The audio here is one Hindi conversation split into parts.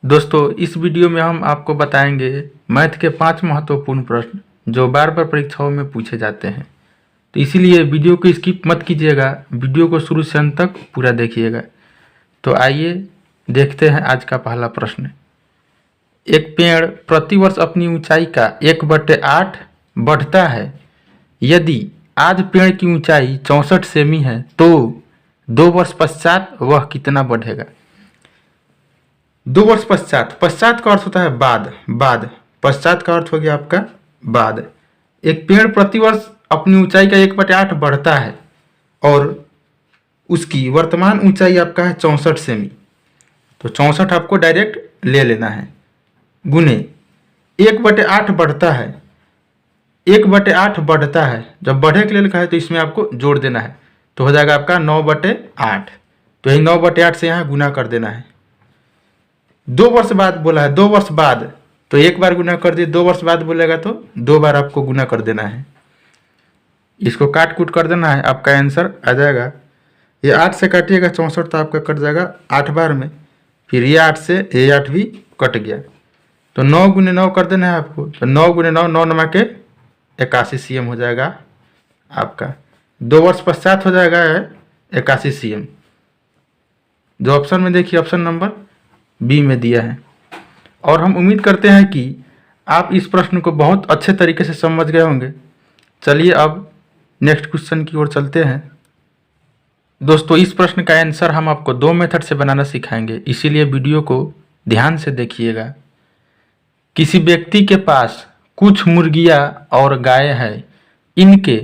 दोस्तों इस वीडियो में हम आपको बताएंगे मैथ के 5 महत्वपूर्ण प्रश्न जो बार बार परीक्षाओं में पूछे जाते हैं। तो इसीलिए वीडियो को स्किप मत कीजिएगा, वीडियो को शुरू से अंत तक पूरा देखिएगा। तो आइए देखते हैं आज का पहला प्रश्न। एक पेड़ प्रतिवर्ष अपनी ऊंचाई का 1/8 बढ़ता है। यदि आज पेड़ की ऊंचाई 64 सेमी है तो 2 वर्ष पश्चात वह कितना बढ़ेगा। 2 वर्ष पश्चात, पश्चात का अर्थ होता है बाद, पश्चात का अर्थ हो गया आपका बाद। एक पेड़ प्रतिवर्ष अपनी ऊंचाई का 1/8 बढ़ता है और उसकी वर्तमान ऊंचाई आपका है 64 सेमी। तो 64 आपको डायरेक्ट ले लेना है, गुने 1/8 बढ़ता है। 1/8 बढ़ता है, जब बढ़े के लिए लिखा है तो इसमें आपको जोड़ देना है, तो हो जाएगा आपका 9/8। तो यही 9/8 से यहाँ गुना कर देना है। 2 वर्ष बाद बोला है, 2 वर्ष बाद, तो एक बार गुना कर दिए। 2 वर्ष बाद बोलेगा तो 2 बार आपको गुना कर देना है। इसको काट कूट कर देना है, आपका आंसर आ जाएगा। ये 8 से काटिएगा 64 तो आपका कट जाएगा 8 बार में। फिर ये 8 से ये 8 भी कट गया, तो 9 गुने 9 कर देना है आपको। तो 9 गुने 9, 9 नमा के 81 सीएम हो जाएगा आपका। 2 वर्ष पश्चात हो जाएगा 81 सीएम। जो ऑप्शन में देखिए, ऑप्शन नंबर बी में दिया है। और हम उम्मीद करते हैं कि आप इस प्रश्न को बहुत अच्छे तरीके से समझ गए होंगे। चलिए अब नेक्स्ट क्वेश्चन की ओर चलते हैं। दोस्तों इस प्रश्न का आंसर हम आपको 2 मेथड से बनाना सिखाएंगे, इसीलिए वीडियो को ध्यान से देखिएगा। किसी व्यक्ति के पास कुछ मुर्गियां और गाय है। इनके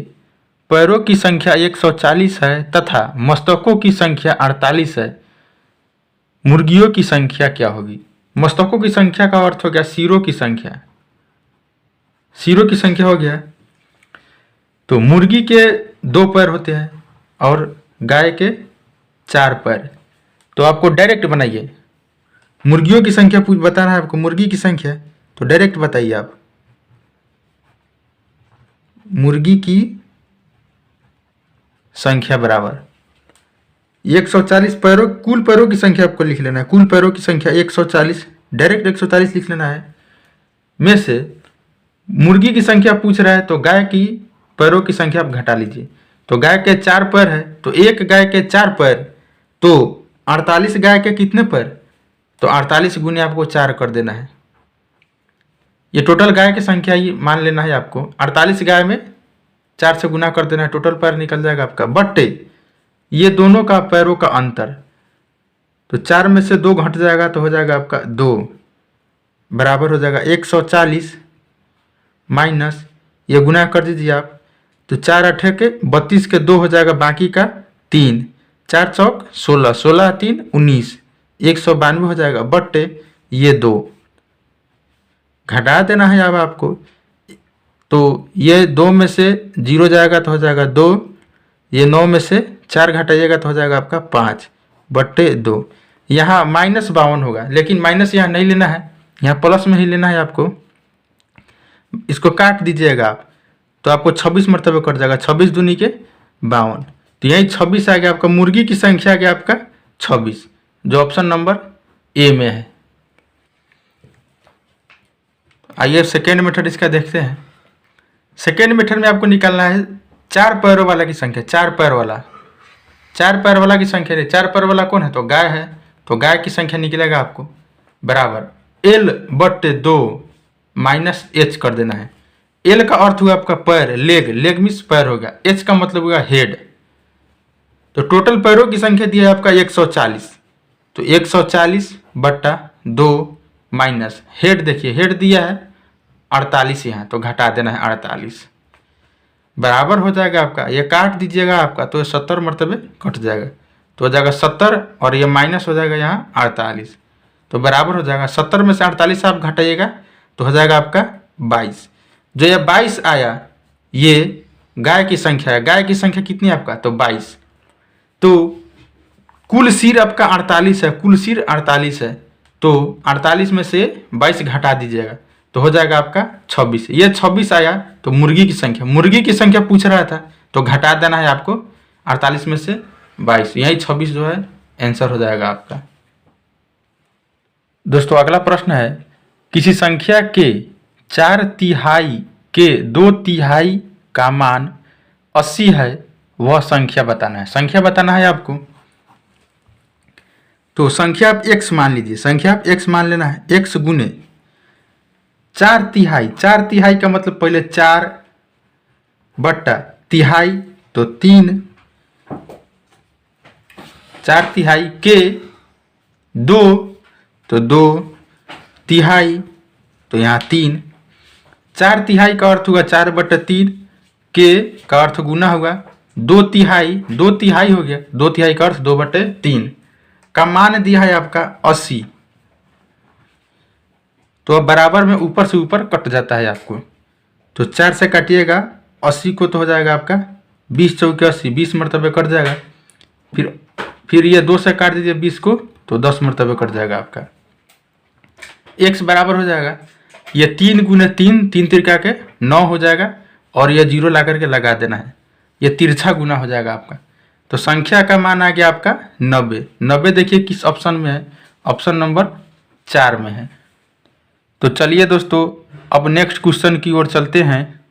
पैरों की संख्या 140 है तथा मस्तकों की संख्या 48 है। मुर्गियों की संख्या क्या होगी। मस्तकों की संख्या का अर्थ हो गया सिरों की संख्या, सिरों की संख्या हो गया। तो मुर्गी के 2 पैर होते हैं और गाय के 4 पैर। तो आपको डायरेक्ट बनाइए, मुर्गियों की संख्या बताना है आपको, मुर्गी की संख्या। तो डायरेक्ट बताइए आप, मुर्गी की संख्या बराबर 140 पैरों, कुल पैरों की संख्या आपको लिख लेना है। कुल पैरों की संख्या 140, डायरेक्ट 140 लिख लेना है। में से मुर्गी की संख्या पूछ रहा है तो गाय की पैरों की संख्या आप घटा लीजिए। तो गाय के 4 पैर है, तो एक गाय के 4 पैर, तो 48 गाय के कितने पैर, तो 48 गुने आपको 4 कर देना है। ये टोटल गाय की संख्या ही मान लेना है आपको। 48 गाय में 4 से गुना कर देना है, टोटल पैर निकल जाएगा आपका। बट्टे ये दोनों का पैरों का अंतर, तो 4 में से 2 घट जाएगा तो हो जाएगा आपका 2, बराबर हो जाएगा 140 माइनस ये गुना कर दीजिए आप। तो 4 8 के 32 के 2 हो जाएगा, बाकी का 3, 4 चौक 16, 16 3 19, 192 हो जाएगा। बट्टे ये 2 घटा देना है अब आपको। तो ये 2 में से 0 जाएगा तो हो जाएगा 2, ये 9 में से 4 घटाइएगा तो हो जाएगा आपका 5 बट्टे 2। यहाँ -52 होगा, लेकिन माइनस यहाँ नहीं लेना है, यहाँ प्लस में ही लेना है आपको। इसको काट दीजिएगा आप तो आपको 26 मरतबे कट जाएगा, 26 दूनी के 52। तो यही 26 आ गया आपका। मुर्गी की संख्या आ गया आपका 26, जो ऑप्शन नंबर ए में है। आइए सेकेंड मेथड इसका देखते हैं। सेकेंड मेथड में आपको निकालना है 4 पैरों वाला की संख्या। 4 पैर वाला, 4 पैर वाला की संख्या नहीं, 4 पैर वाला कौन है, तो गाय है। तो गाय की संख्या निकलेगा आपको बराबर L/2 माइनस H कर देना है। L का अर्थ हुआ आपका पैर, लेग, लेग मीन्स पैर हो गया। H का मतलब हुआ हेड। तो टोटल पैरों की संख्या दिया है आपका 140, तो 140/2 माइनस हेड, देखिए हेड दिया है 48 यहाँ, तो घटा देना है 48, बराबर हो जाएगा आपका। ये काट दीजिएगा आपका तो 70 मरतबे कट जाएगा, तो हो जाएगा 70 और ये माइनस हो जाएगा यहाँ 48, तो बराबर हो जाएगा 70 में से 48 आप घटाइएगा तो हो जाएगा आपका 22। जो ये 22 आया ये गाय की संख्या है। गाय की संख्या कितनी है आपका, तो 22। तो कुल सिर आपका 48 है, कुल सिर 48 है, तो 48 में से 22 घटा दीजिएगा तो हो जाएगा आपका 26। ये 26 आया तो मुर्गी की संख्या, मुर्गी की संख्या पूछ रहा था तो घटा देना है आपको 48 में से 22, यही 26 जो है आंसर हो जाएगा आपका। दोस्तों अगला प्रश्न है, किसी संख्या के 4/3 के 2/3 का मान 80 है, वह संख्या बताना है। संख्या बताना है आपको। तो संख्या आप x मान लीजिए, संख्या आप x मान लेना है। x गुने 4/3, 4/3 का मतलब पहले 4/3 तो 3, 4/3 के 2 तो 2/3 तो यहाँ 3, 4/3 का अर्थ हुआ 4/3 के का अर्थ गुना हुआ 2/3, 2/3 हो गया, 2/3 का अर्थ 2/3 का मान दिया है आपका 80। तो अब बराबर में ऊपर से ऊपर कट जाता है आपको। तो 4 से काटिएगा 80 को तो हो जाएगा आपका 20 चौके 80, 20 मरतबे कट जाएगा। फिर ये 2 से काट दीजिए 20 को तो 10 मरतबे कट जाएगा आपका। x बराबर हो जाएगा ये 3 गुने 3, 3 तिरका के 9 हो जाएगा और ये 0 ला करके लगा देना है। ये तिरछा गुना हो जाएगा आपका। तो संख्या का मान आ गया आपका 90। 90 देखिए किस ऑप्शन में है, ऑप्शन नंबर 4 में है। तो चलिए दोस्तों अब नेक्स्ट क्वेश्चन की ओर चलते हैं।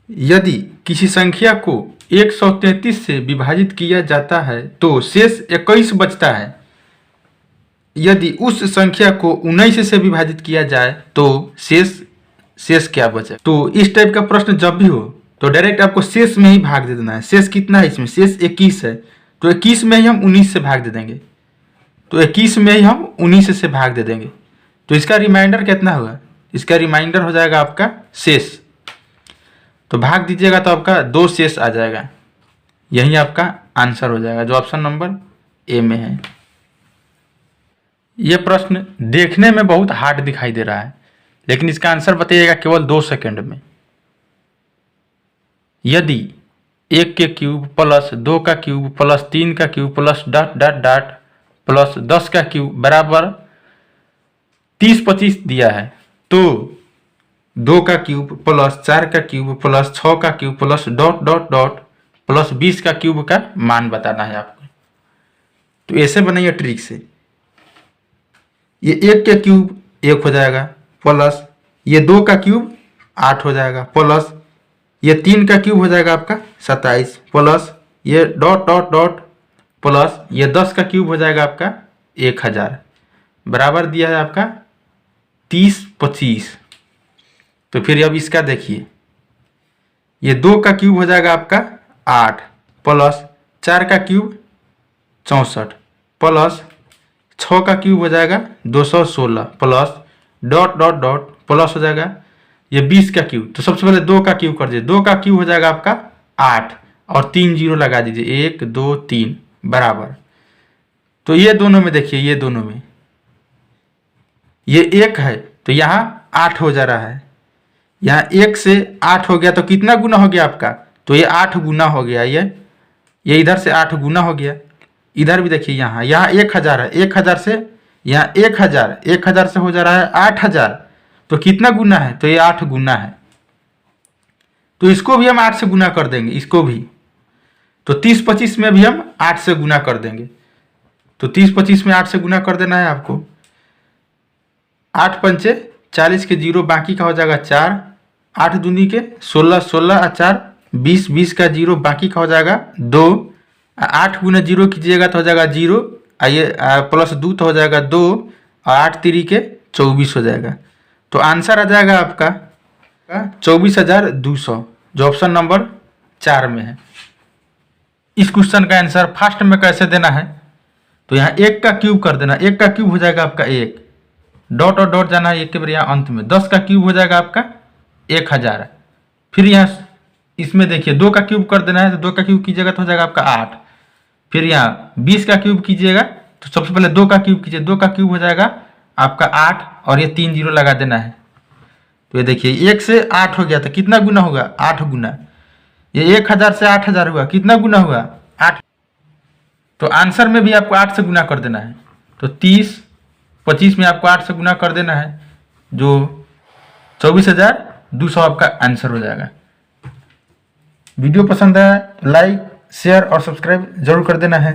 यदि किसी संख्या को 133 से विभाजित किया जाता है तो शेष 21 बचता है। यदि उस संख्या को 19 से विभाजित किया जाए तो शेष क्या बचे। तो इस टाइप का प्रश्न जब भी हो तो डायरेक्ट आपको शेष में ही भाग दे देना है। शेष कितना है इसमें, शेष 21 है तो 21 में ही हम 19 से भाग दे देंगे। तो 21 में ही हम 19 से भाग दे देंगे। तो इसका रिमाइंडर कितना होगा, इसका रिमाइंडर हो जाएगा आपका शेष। तो भाग दीजिएगा तो आपका 2 शेष आ जाएगा। यही आपका आंसर हो जाएगा जो ऑप्शन नंबर ए में है। यह प्रश्न देखने में बहुत हार्ड दिखाई दे रहा है लेकिन इसका आंसर बताइएगा केवल 2 सेकंड में। यदि 1 के क्यूब प्लस 2 का क्यूब प्लस 3 का cube plus dot dot dot plus 10 का क्यूब बराबर 30-25 दिया है तो 2 का क्यूब प्लस 4 का क्यूब प्लस 6 का cube plus dot dot dot plus 20 का क्यूब का मान बताना है आपको। तो ऐसे बनाइए ट्रिक से। ये 1 के क्यूब 1 हो जाएगा प्लस ये 2 का क्यूब 8 हो जाएगा प्लस ये 3 का क्यूब हो जाएगा आपका 27 प्लस ये डॉट डॉट डॉट प्लस ये 10 का क्यूब हो जाएगा आपका 1000 बराबर दिया है आपका 30-25। तो फिर अब इसका देखिए ये 2 का क्यूब हो जाएगा आपका 8 प्लस 4 का क्यूब 64 प्लस 6 का क्यूब हो जाएगा 216 plus dot dot dot plus हो जाएगा ये 20 का क्यूब। तो सबसे पहले 2 का क्यूब कर दीजिए। 2 का क्यूब हो जाएगा आपका 8 और 3 0 लगा दीजिए 1 2 3 बराबर। तो ये दोनों में देखिए ये दोनों में ये 1 है तो यहाँ 8 हो जा रहा है। यहाँ 1 से 8 हो गया तो कितना गुना हो गया आपका, तो ये 8 गुना हो गया। ये इधर से 8 गुना हो गया। इधर भी देखिए यहाँ 1000 है, 1000 से यहाँ 1000 से हो जा रहा है 8000 तो कितना गुना है, तो ये 8 गुना है। तो इसको भी हम 8 से गुना कर देंगे, इसको भी। तो 30-25 में भी हम 8 से गुना कर देंगे। तो 30-25 में 8 से गुना कर देना है आपको। 8 पंचे 40 के 0 बाकी का हो जाएगा 4, 8 दूनी के 16, 16 और 4 20, 20 का 0 बाकी का हो जाएगा 2, 8 गुना 0 कीजिएगा तो हो जाएगा 0, ये प्लस 2 तो हो जाएगा 2 और 8 3 के 24 हो जाएगा। तो आंसर आ जाएगा आपका 24,200 जो ऑप्शन नंबर 4 में है। इस क्वेश्चन का आंसर फर्स्ट में कैसे देना है, तो यहाँ 1 का क्यूब कर देना। 1 का क्यूब हो जाएगा आपका 1, डॉट और डॉट जाना है एक के बार यहाँ अंत में। 10 का क्यूब हो जाएगा आपका 1000। फिर यहाँ इसमें देखिए 2 का क्यूब कर देना है, तो 2 का क्यूब कीजिएगा तो हो जाएगा आपका 8। फिर यहाँ 20 का क्यूब कीजिएगा तो सबसे पहले 2 का क्यूब कीजिए, 2 का क्यूब हो जाएगा आपका 8 और ये 3 0 लगा देना है। तो ये देखिए 1 से 8 हो गया तो कितना गुना होगा, 8 गुना। ये 1000 से 8000 हुआ, कितना गुना हुआ, 8। तो आंसर में भी आपको 8 से गुना कर देना है। तो 30-25 में आपको 8 से गुना कर देना है, जो 24,200 आपका आंसर हो जाएगा। वीडियो पसंद आया तो लाइक शेयर और सब्सक्राइब जरूर कर देना है।